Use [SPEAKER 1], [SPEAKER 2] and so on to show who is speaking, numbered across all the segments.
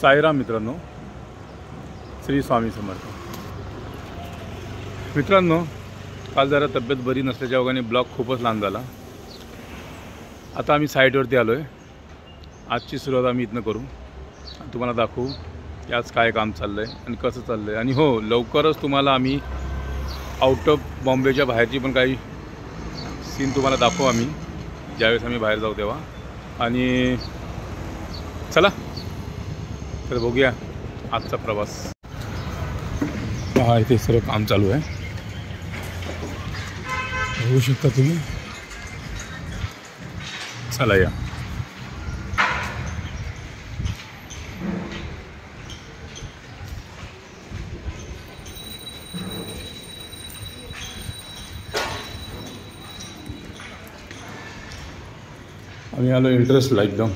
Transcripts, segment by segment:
[SPEAKER 1] साईराम मित्रांनो, श्री स्वामी समर्थ. मित्रांनो, काल जरा तब्येत बरी नसल्याच्या ओघाने ब्लॉग खूपच लांब झाला. आता आम्ही साईटवरती आलो आहे. आजची सुरुवात आम्ही इथनं करू. तुम्हाला दाखवू की आज काय काम चाललं आहे आणि कसं चाललं आहे. आणि हो, लवकरच तुम्हाला आम्ही आउट ऑफ बॉम्बेच्या बाहेरची पण काही सीन तुम्हाला दाखवू आम्ही ज्यावेळेस आम्ही बाहेर जाऊ तेव्हा. आणि चला तर बघूया आजचा प्रवास. पहा, इथे सर्व काम चालू आहे, बघू शकता तुम्ही. चला या. आम्ही आलो इंटरेस्टला एकदम.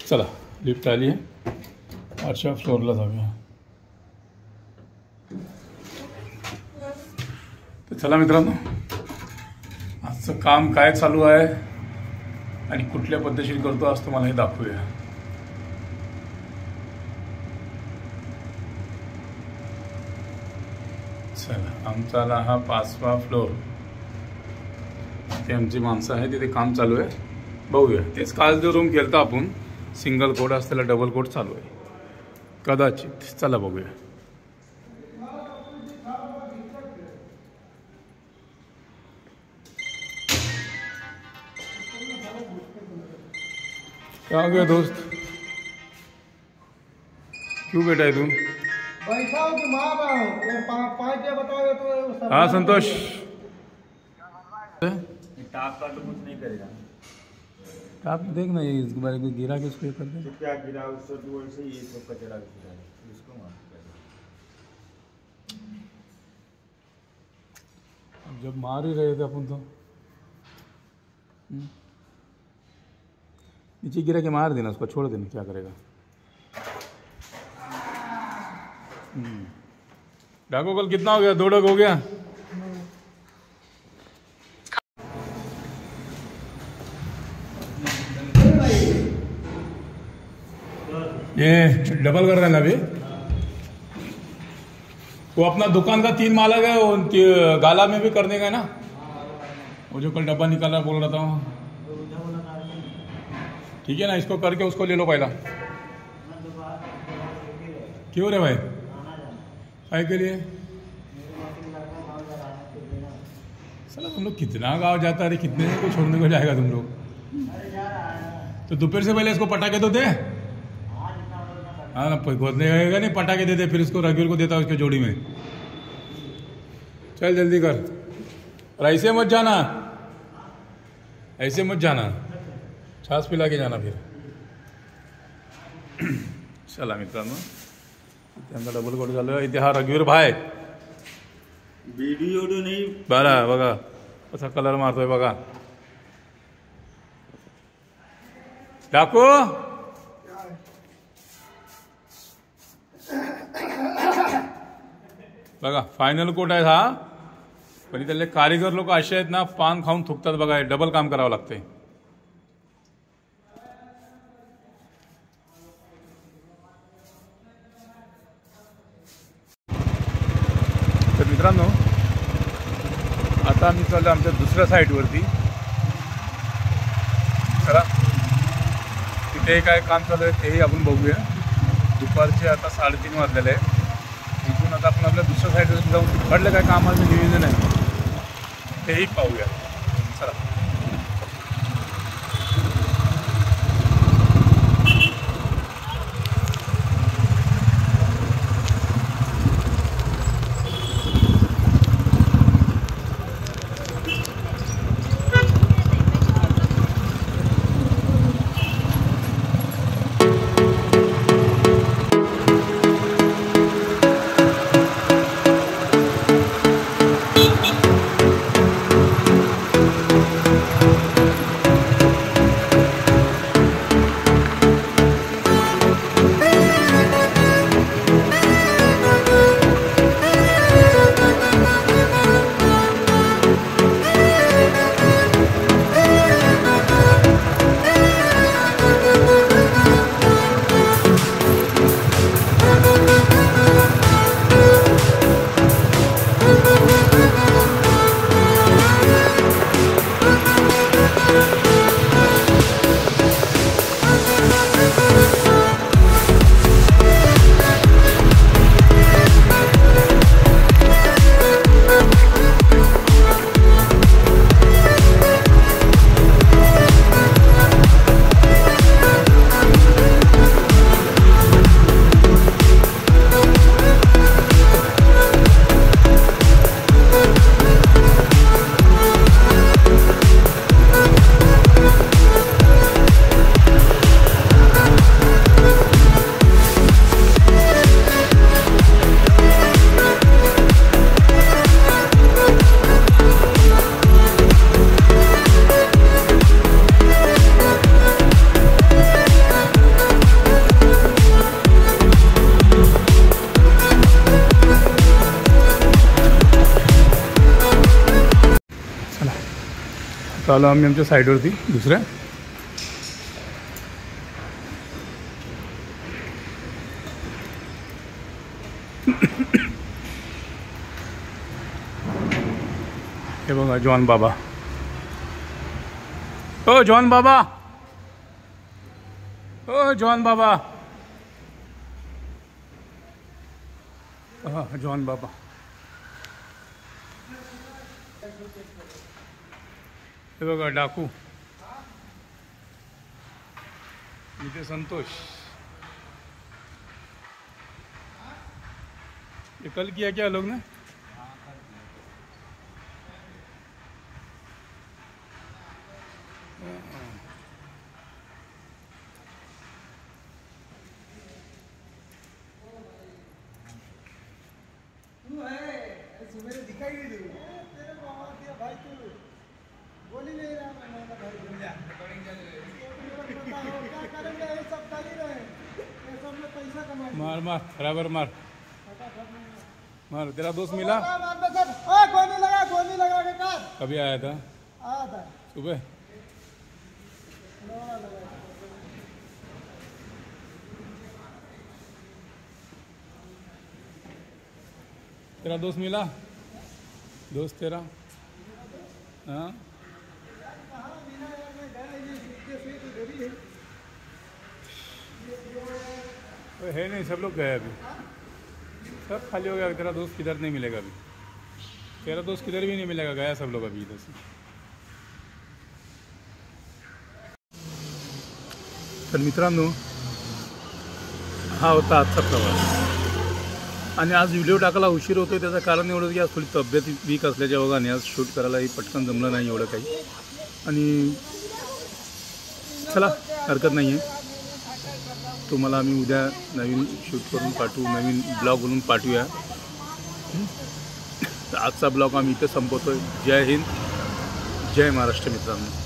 [SPEAKER 1] चला, लिफ्ट आली आहे, 8व्या फ्लोअरला जाऊया. तर चला मित्रांनो, आजचं काम काय चालू आहे आणि कुठल्या पद्धतीने करतो आज तुम्हाला हे दाखवूया. चला, आमचा हा 5वा फ्लोअर. ते आमची माणसं आहे, तिथे काम चालू आहे. बघूया. तेच काल जो रूम केलता आपण, सिंगल कोड असलेला डबल कोड चालू आहे कदाचित. चला बघूया. क्या हो गया दोस्त, क्यों बैठा है तू?
[SPEAKER 2] बैठा हूँ कि मार रहा हूँ. पाँच दिया बताओ तो.
[SPEAKER 1] हाँ संतोष,
[SPEAKER 3] टाप का तो कुछ नहीं करेगा.
[SPEAKER 1] आप देख ना, ये इसके बारे में गिरा के उसको कर दे.
[SPEAKER 3] तो क्या गिरा उसको, तो वैसे ही ये सब कचरा गिरा है इसको माफ कर.
[SPEAKER 1] अब जब मार ही रहे थे अपन तो नीचे गिरा के मार देना उसको, छोड़ देना, क्या करेगा. डाको कल कितना हो गया? 2 डग हो गया. ये डबल कर रहे हैं ना अभी. वो अपना दुकान का 3 मालक है, वो गाला में भी करने का ना, वो जो कल डब्बा निकाला बोल रहा था. ठीक है ना, इसको करके उसको ले लो पहला. क्यों रे भाई, काय के लिए? चलो, तुम लोग कितना गाँव जाता है, कितने को छोड़ने को जाएगा तुम लोग. तो दोपहर से पहले इसको पटाखे तो दे. हाँ ना, खोदने जाएगा नहीं, पटाखे दे दे, फिर इसको रघुवीर को देता है उसके जोड़ी में. चल जल्दी कर. और ऐसे मत जाना, ऐसे मत जाना, छाछ पिला के जाना फिर. चला मित्रांनो, त्यांचा डबल कोट झालं. इथे हा रघुवीर भाई
[SPEAKER 3] वीडियो तो नहीं
[SPEAKER 1] बरं. बघा कसा कलर मारतोय बघा. डाकू, बघा फायनल कोट आहे हा. पण इथले कारीगर लोक असे आहेत ना, पान खाऊन थुकतात बघा. डबल काम करावं लागतंय. तर मित्रांनो, आता आम्ही चाललो आमच्या दुसऱ्या साईटवरती. चला, तिथे काय काम चालू आहे तेही आपण बघूया. दुपारचे आता 3:30 वाजलेले आहे. इथून आता आपण आपल्या दुसऱ्या साईडवर जाऊन तिकडलं काय कामाचं नियोजन आहे तेही पाहूया. चला. आता आलो आम्ही आमच्या साईडवरती दुसऱ्या. हे बघा जॉन बाबा. ओ जॉन बाबा, ओ जॉन बाबा. हा जॉन बाबा. हे बघा डाकू. इथे संतोष. ये कल किया क्या लोग ने?
[SPEAKER 2] तू है सुबह दिखाई नहीं दे तेरे मामा दिया भाई तू बोल ही नहीं रहा मैंने भाई क्या करेंगे ये सब कर ही रहे ये सब में पैसा कमाएंगे.
[SPEAKER 1] मार मार बराबर मार मार. तेरा दोस्त मिला?
[SPEAKER 2] गोली लगा के कर.
[SPEAKER 1] कभी आया था?
[SPEAKER 2] आया था
[SPEAKER 1] सुबह. तेरा दोस्त मिला? दोस्त तेरा? हाँ है नहीं, सब लोग गए अभी, सब खाली हो गया. तेरा दोस्त किधर नहीं मिलेगा अभी. तेरा दोस्त किधर भी नहीं मिलेगा, गया सब लोग अभी इधर से. तर मित्रांनो, हा होता आजचा प्रवास. आणि आज व्हिडिओ टाकायला उशीर होतोय त्याचं कारण एवढं की आज थोडी तब्येत वीक असल्याच्या बघाने आज शूट करायलाही पटकन जमलं नाही एवढं काही. आणि चला हरकत नाही आहे, तुम्हाला आम्ही उद्या नवीन शूट करून पाठवू, नवीन ब्लॉग बनवून पाठवूया. तर आजचा ब्लॉग आम्ही इथे संपवतोय. जय हिंद, जय महाराष्ट्र मित्रांनो.